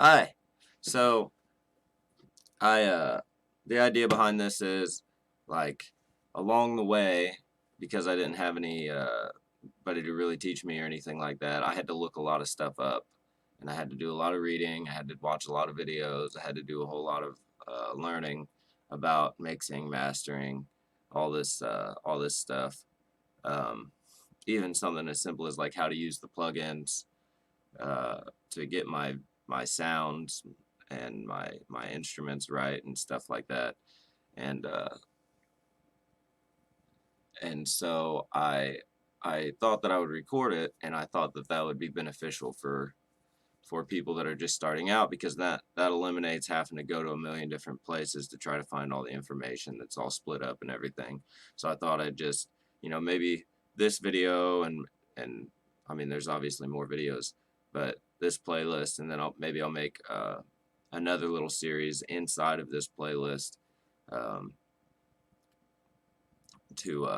Hi. So the idea behind this is like along the way, because I didn't have anybody to really teach me or anything like that, I had to look a lot of stuff up, and I had to do a lot of reading. I had to watch a lot of videos. I had to do a whole lot of learning about mixing, mastering, all this stuff. Um, Even something as simple as like how to use the plugins to get my sounds and my instruments right and stuff like that. And so I thought that I would record it, and I thought that that would be beneficial for people that are just starting out, because that eliminates having to go to a million different places to try to find all the information that's all split up and everything. So I thought I'd just, maybe this video and I mean, there's obviously more videos, but this playlist, and then maybe I'll make another little series inside of this playlist um, to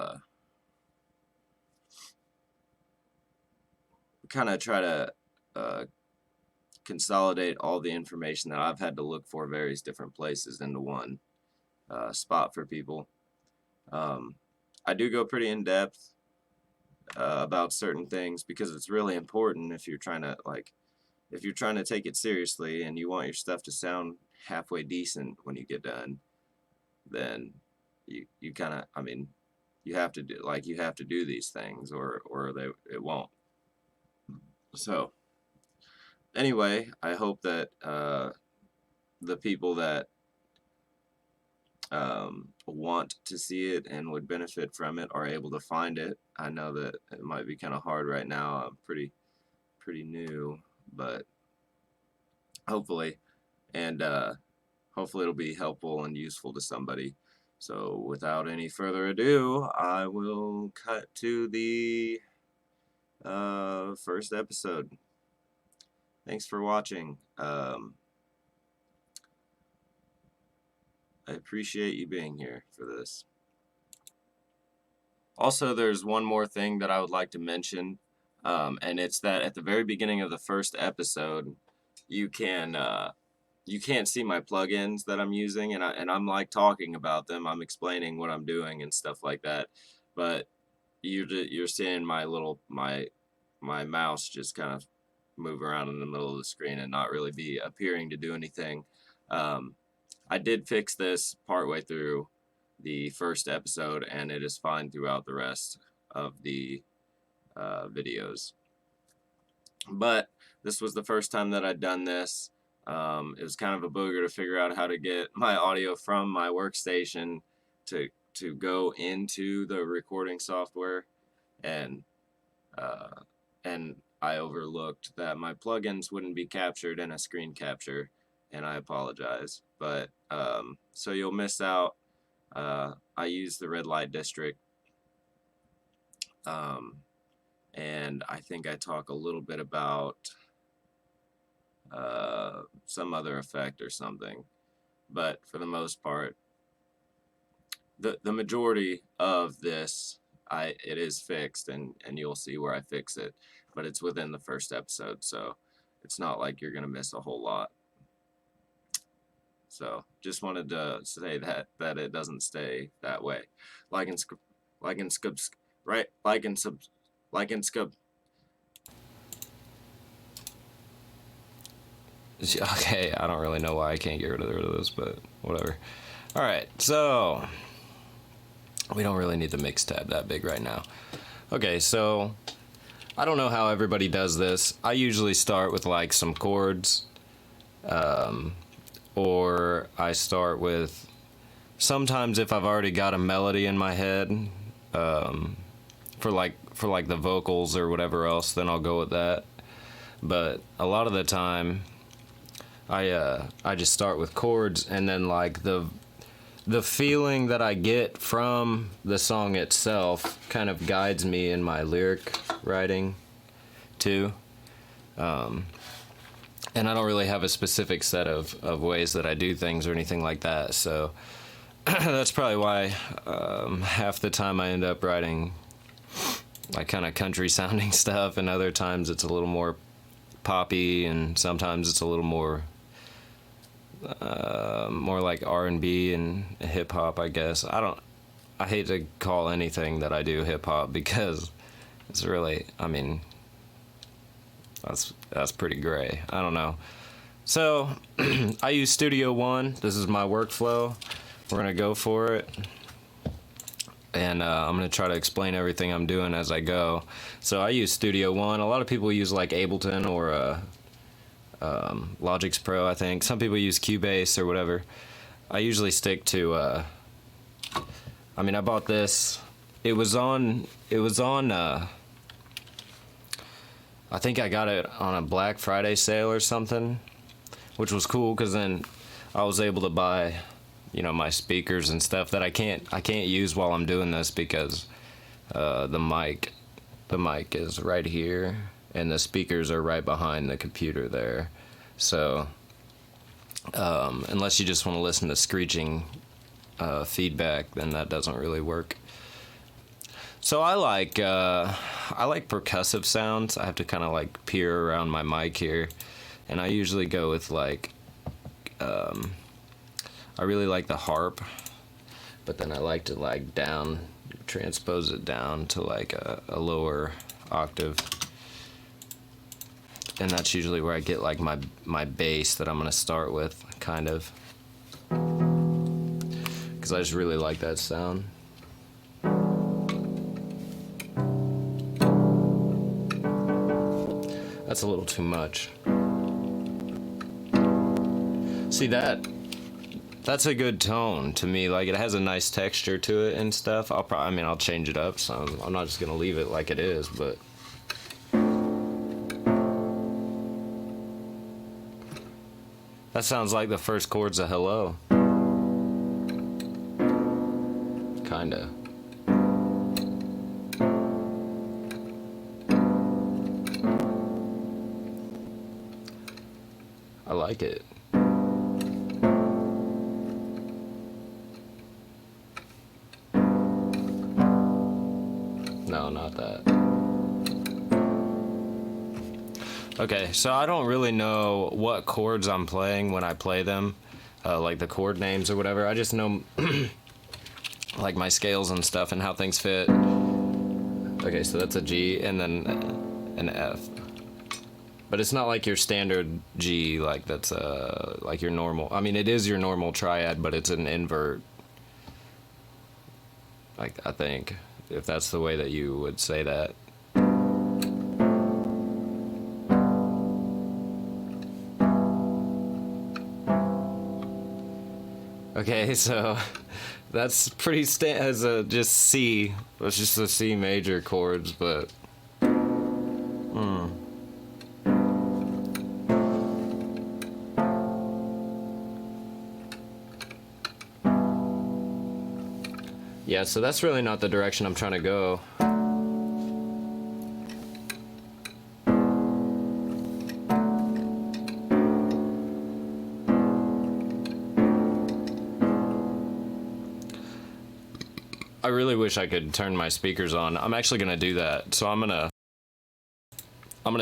kind of try to uh, consolidate all the information that I've had to look for various different places into one spot for people. I do go pretty in depth about certain things, because it's really important if you're trying to take it seriously and you want your stuff to sound halfway decent when you get done. Then you kind of, I mean, you have to do these things, or it won't. So anyway, I hope that the people that want to see it and would benefit from it are able to find it. I know that it might be kind of hard right now. I'm pretty new, but hopefully, and hopefully it'll be helpful and useful to somebody. So without any further ado, I will cut to the first episode. Thanks for watching. I appreciate you being here for this. Also, there's one more thing that I would like to mention, and it's that at the very beginning of the first episode, you can't see my plugins that I'm using, and I'm like talking about them. I'm explaining what I'm doing and stuff like that, but you're seeing my mouse just kind of move around in the middle of the screen and not really be appearing to do anything. I did fix this partway through the first episode, and it is fine throughout the rest of the videos. But this was the first time that I'd done this. It was kind of a booger to figure out how to get my audio from my workstation to go into the recording software, and I overlooked that my plugins wouldn't be captured in a screen capture, and I apologize. But so you'll miss out. I use the red light district, and I think I talk a little bit about some other effect or something, but for the most part, the majority of this, it is fixed, and you'll see where I fix it, but it's within the first episode, so it's not like you're gonna miss a whole lot. So just wanted to say that it doesn't stay that way. Like and sub. Okay, I don't really know why I can't get rid of this, but whatever. All right, so we don't really need the mix tab that big right now. Okay, so I don't know how everybody does this. I usually start with like some chords, or I start with, sometimes if I've already got a melody in my head, for like the vocals or whatever else, then I'll go with that. But a lot of the time, I just start with chords, and then like the feeling that I get from the song itself kind of guides me in my lyric writing too. And I don't really have a specific set of ways that I do things or anything like that, so that's probably why half the time I end up writing like kind of country sounding stuff, and other times it's a little more poppy, and sometimes it's a little more more like R&B and hip hop, I guess. I hate to call anything that I do hip hop because it's really, I mean, that's pretty gray. I don't know. So I use Studio One. This is my workflow. We're gonna go for it, and I'm gonna try to explain everything I'm doing as I go. So I use Studio One. A lot of people use like Ableton or Logic's Pro, I think. Some people use Cubase or whatever. I usually stick to. I mean, I bought this. It was on. I think I got it on a Black Friday sale or something, which was cool because then I was able to buy, you know, my speakers and stuff that I can't use while I'm doing this because the mic is right here and the speakers are right behind the computer there. So unless you just want to listen to screeching feedback, then that doesn't really work. So I like percussive sounds. I have to kind of like peer around my mic here, and I usually go with like I really like the harp, but then I like to like transpose it down to like a lower octave, and that's usually where I get like my bass that I'm gonna start with, kind of, because I just really like that sound. That's a little too much. See, that's a good tone to me. Like, it has a nice texture to it and stuff. I'll change it up, so I'm not just gonna leave it like it is, but that sounds like the first chords of Hello. Kinda. I like it. No, not that. Okay, so I don't really know what chords I'm playing when I play them, like the chord names or whatever. I just know like my scales and stuff and how things fit. Okay, so that's a G and then an F. But it's not like your standard G, like that's like your normal. I mean, it is your normal triad, but it's an invert. Like, I think, if that's the way that you would say that. Okay, so that's pretty as a just C. It's just the C major chords, but. Yeah, so that's really not the direction I'm trying to go. I really wish I could turn my speakers on. I'm actually gonna do that. So I'm gonna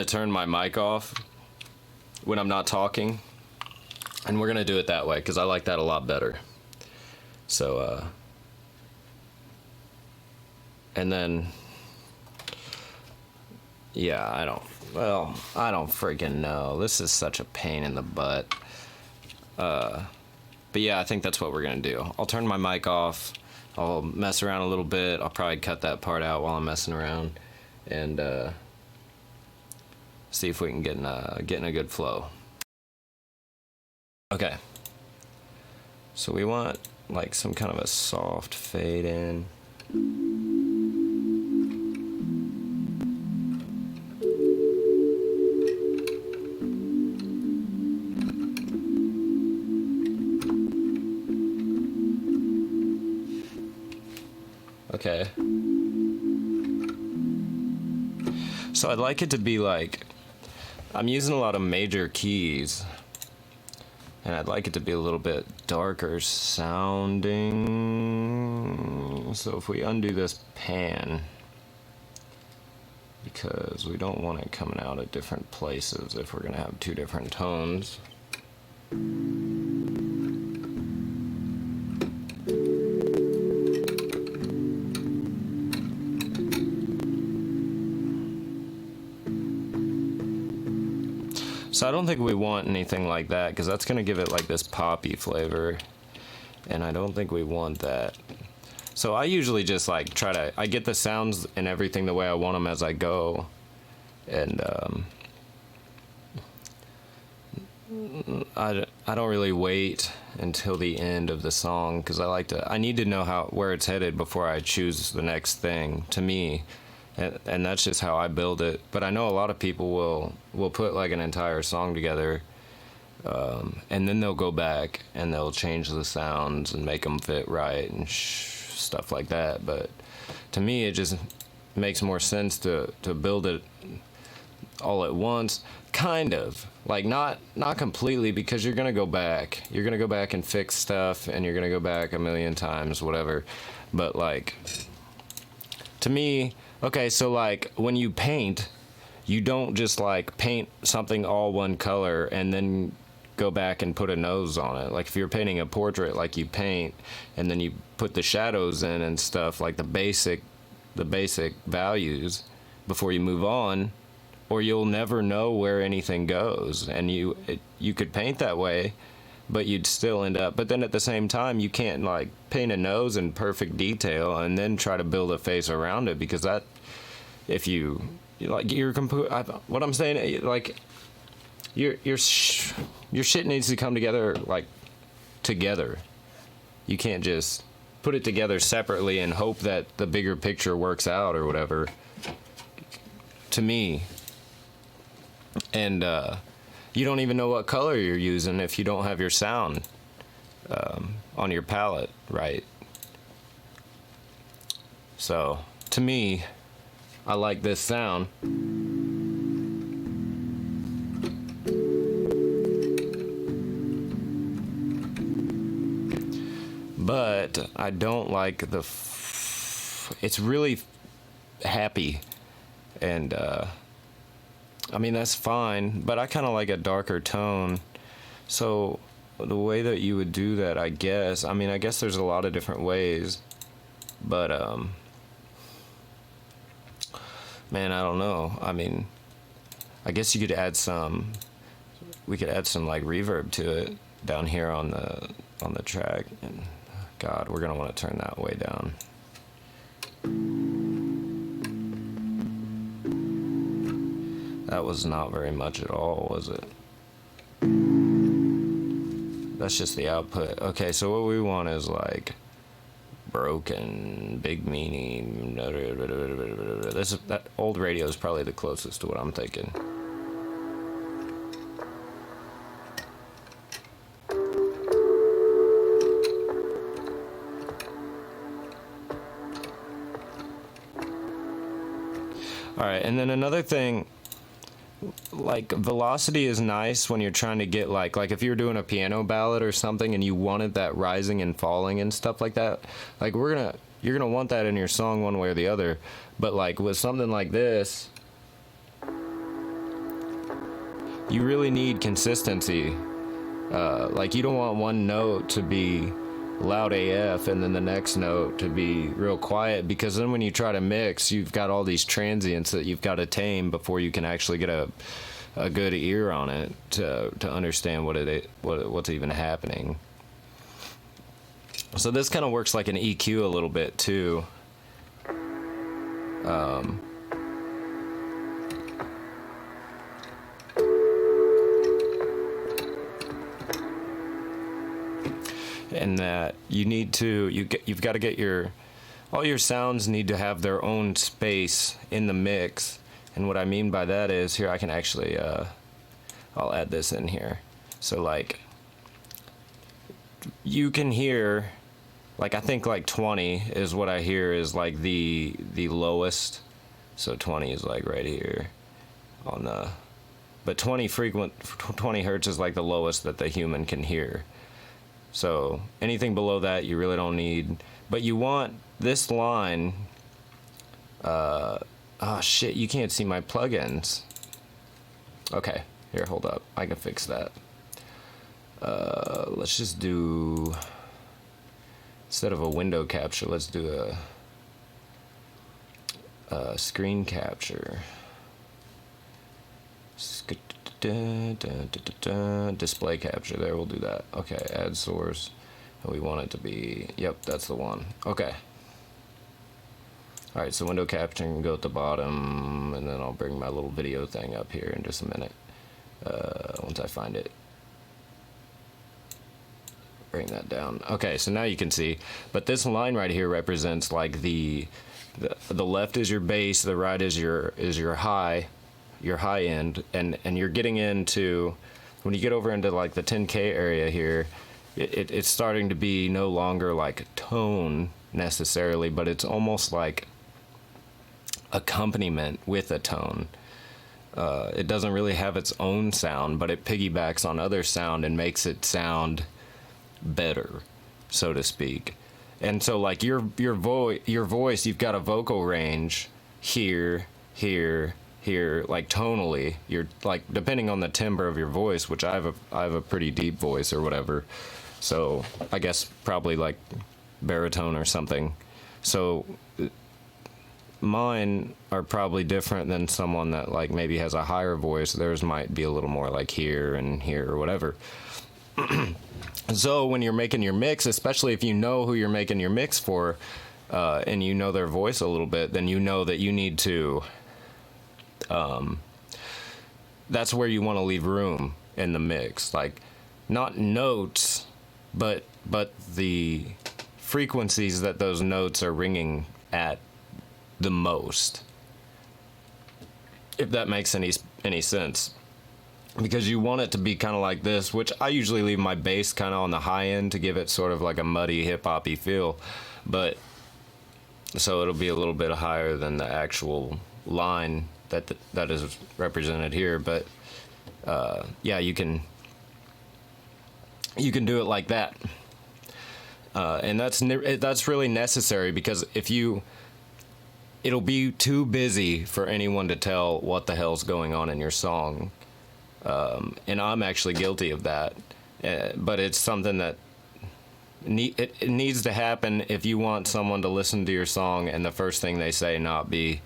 turn my mic off when I'm not talking, and we're gonna do it that way because I like that a lot better. So and then, yeah, I don't freaking know. This is such a pain in the butt. But yeah, I think that's what we're gonna do. I'll turn my mic off. I'll mess around a little bit. I'll probably cut that part out while I'm messing around, and see if we can get in a good flow. Okay. So we want like some kind of a soft fade in. Okay. So I'd like it to be like, I'm using a lot of major keys, and I'd like it to be a little bit darker sounding. So if we undo this pan, because we don't want it coming out at different places if we're gonna have two different tones. So I don't think we want anything like that, because that's going to give it like this poppy flavor, and I don't think we want that. So I usually just like I get the sounds and everything the way I want them as I go, and I don't really wait until the end of the song, because I need to know where it's headed before I choose the next thing, to me. And that's just how I build it. But I know a lot of people will put like an entire song together, and then they'll go back and they'll change the sounds and make them fit right and stuff like that. But to me, it just makes more sense to build it all at once, kind of. Like not completely, because you're gonna go back. You're gonna go back and fix stuff, and you're gonna go back a million times, whatever. But like, to me, okay, so like when you paint, you don't just like paint something all one color and then go back and put a nose on it. Like if you're painting a portrait, like you paint and then you put the shadows in and stuff, like the basic values before you move on, or you'll never know where anything goes. And you could paint that way, but you'd still end up. But then at the same time, you can't like paint a nose in perfect detail and then try to build a face around it, because that, if you like what I'm saying, like your shit needs to come together like together. You can't just put it together separately and hope that the bigger picture works out or whatever. To me, and you don't even know what color you're using if you don't have your sound on your palette, right? So, to me, I like this sound. But I don't like it's really happy, and I mean, that's fine, but I kind of like a darker tone. So the way that you would do that, I guess there's a lot of different ways, but man, I don't know. I mean, I guess we could add some like reverb to it down here on the track. And God, we're gonna want to turn that way down. That was not very much at all, was it? That's just the output. Okay, so what we want is like broken, big meaning. That old radio is probably the closest to what I'm thinking. All right, and then another thing, like velocity is nice when you're trying to get like if you're doing a piano ballad or something and you wanted that rising and falling and stuff like that, like you're gonna want that in your song one way or the other. But like with something like this, you really need consistency. Like you don't want one note to be loud AF and then the next note to be real quiet, because then when you try to mix, you've got all these transients that you've got to tame before you can actually get a good ear on it to understand what's even happening. So this kind of works like an EQ a little bit too. And that you've got to get all your sounds need to have their own space in the mix. And what I mean by that is, here I can actually I'll add this in here. So like you can hear, like I think like 20 is what I hear is like the lowest. So 20 is like right here on the, but 20 hertz is like the lowest that the human can hear. So anything below that you really don't need, but you want this line. Oh shit, you can't see my plugins. Okay, here, hold up, I can fix that. Let's just do, instead of a window capture, let's do a screen capture. Display capture. There, we'll do that. Okay, add source. And we want it to be, yep, that's the one. Okay. Alright, so window capturing can go at the bottom, and then I'll bring my little video thing up here in just a minute. Once I find it. Bring that down. Okay, so now you can see. But this line right here represents like the left is your bass, the right is your high end, and you're getting into, when you get over into like the 10K area here, it's starting to be no longer like tone necessarily, but it's almost like accompaniment with a tone. It doesn't really have its own sound, but it piggybacks on other sound and makes it sound better, so to speak. And so like your voice, you've got a vocal range here, like tonally. You're like, depending on the timbre of your voice, which I have a pretty deep voice or whatever. So I guess probably like baritone or something. So mine are probably different than someone that like maybe has a higher voice. Theirs might be a little more like here and here or whatever. So when you're making your mix, especially if you know who you're making your mix for, and you know their voice a little bit, then you know that you need to, that's where you want to leave room in the mix. Like, not notes, but the frequencies that those notes are ringing at the most, if that makes any sense. Because you want it to be kind of like this, which I usually leave my bass kind of on the high end to give it sort of like a muddy hip-hoppy feel, but so it'll be a little bit higher than the actual line that is represented here. But yeah, you can do it like that, and that's really necessary, because it'll be too busy for anyone to tell what the hell's going on in your song. And I'm actually guilty of that, but it's something that it needs to happen if you want someone to listen to your song and the first thing they say not be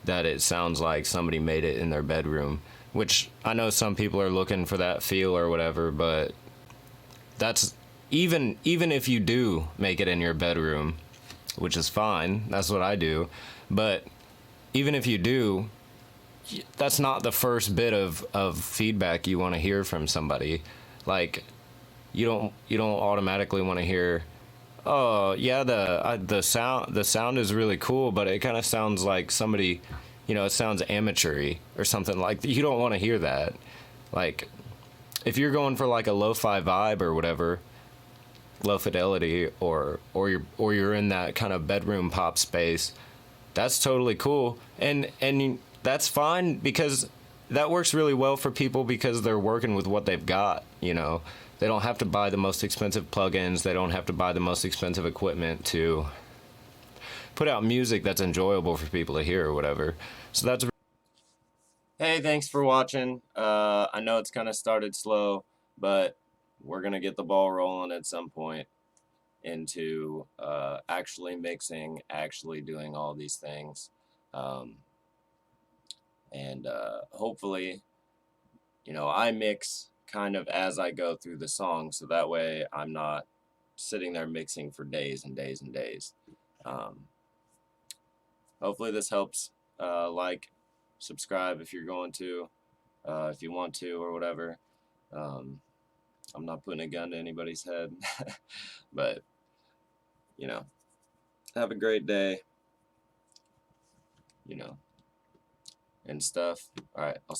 that it sounds like somebody made it in their bedroom, which I know some people are looking for that feel or whatever, but that's even if you do make it in your bedroom, which is fine, that's what I do, but even if you do, that's not the first bit of feedback you want to hear from somebody. Like, you don't automatically want to hear, oh yeah, the sound is really cool, but it kind of sounds like somebody, it sounds amateur-y or something. Like, you don't want to hear that. Like, if you're going for like a lo-fi vibe or whatever, low fidelity, or you're in that kind of bedroom pop space, that's totally cool, and that's fine, because that works really well for people because they're working with what they've got. They don't have to buy the most expensive plugins. They don't have to buy the most expensive equipment to put out music that's enjoyable for people to hear or whatever. So that's. Hey, thanks for watching. I know it's kind of started slow, but we're gonna get the ball rolling at some point into actually mixing, actually doing all these things. And hopefully, I mix kind of as I go through the song, so that way I'm not sitting there mixing for days and days and days. Hopefully this helps. Like, subscribe if you're going to, if you want to, or whatever. I'm not putting a gun to anybody's head, but, have a great day, and stuff. All right, I'll